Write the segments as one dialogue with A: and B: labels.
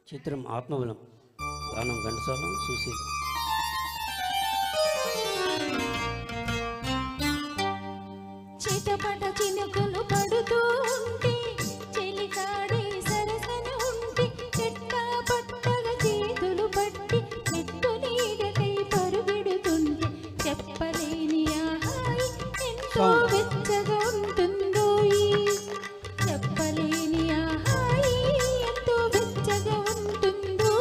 A: చిత్రం ఆత్మబలం, గానం ఘంటసాల సుశీల్.
B: చిటపట చినుకులు పడుతూ ఉంటే చెలికాడే సరసన ఉంటే చెట్ట పట్టగా చేతులు పట్టి చెట్టు నీడకై పరుగెడుతుంటే చెప్పలేని ఆహాయి ఎంతో వెచ్చగా ఉంటుందో చెప్పలేని ఆహాయి ఎంతో వెచ్చగా ఉంటుందో.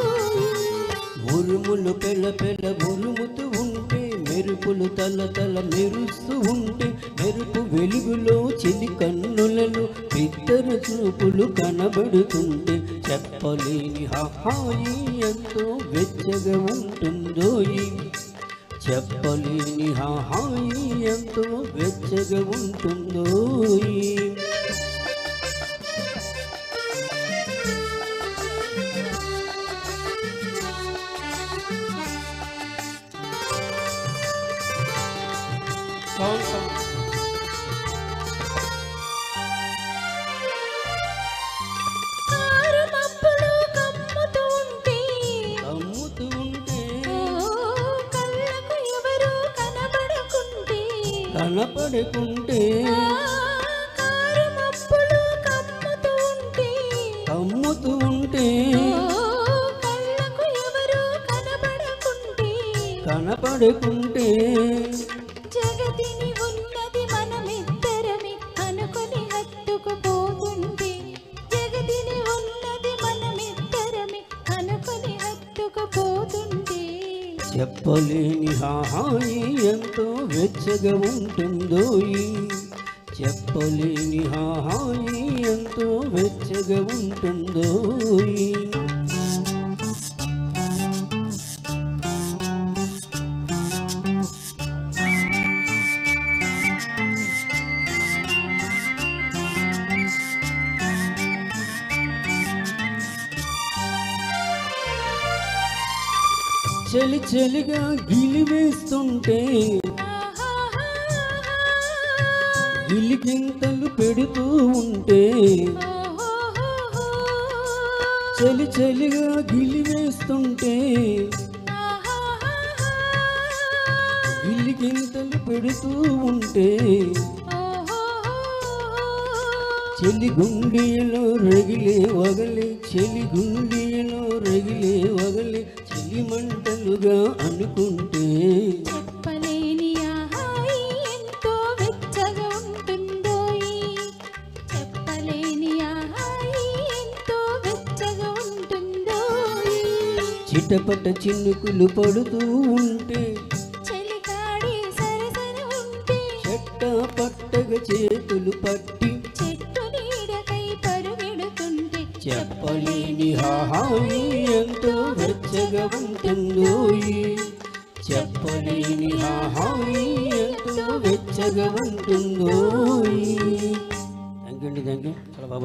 A: ఉరుములు పెళ్ళ పెళ్ళ ఉరుముతూ ఉంటే మెరుపులు తల తల మెరుస్తూ ఉంటే మెరుపు వెలుగులో చెలి కన్నులలో ఇద్దర చూపులు కనబడుతుంటే చెప్పలేని హాయి ఎంతో వెచ్చగా ఉంటుందో చెప్పలేని హాయి ఎంతో వెచ్చగా ఉంటుందో. కనపడుకుంటే కమ్ముతూ ఉంటే కనపడుకుంటే
B: జగతిని ఉన్నది మనమిద్దరమే అనుకొని హత్తుకుపోతుంటే జగతిని ఉన్నది మనమిద్దరమే అనుకొని హత్తుకుపోతుంటే
A: చెప్పలేని హాయి ఎంతో వెచ్చగా ఉంటుందో చెప్పలేని హాయి ఎంతో వెచ్చగా ఉంటుందో. చలి చలిగా గిలివేస్తుంటే గిలిగింతలు పెడుతూ ఉంటే చలి చలిగా గిలివేస్తుంటే గిలిగింతలు పెడుతూ ఉంటే చెలి గుండెలో రగిలే వగలే చెలి గుండెలో రగిలే వగలే చెలి మంటలుగా అనుకుంటే
B: చెప్పలేని ఆహాయి ఎంతో వెచ్చగా ఉంటుందో చెప్పలేని ఆహాయి ఎంతో వెచ్చగా ఉంటుందో.
A: చిటపట చినుకులు పడుతూ ఉంటే
B: చెలికాడే సరసన ఉంటే
A: చెట్ట పట్టగా చేతులు పట్టి
B: చెట్టు నీడకై పరుగెడుతుంటే
A: చెప్పలేని హాయి ఎంతో వెచ్చగా ఉంటుందో చెప్పలేని హాయి ఎంతో వెచ్చగా ఉంటుందో. థ్యాంక్ యూ అండి, థ్యాంక్ యూ, చాలా బాగా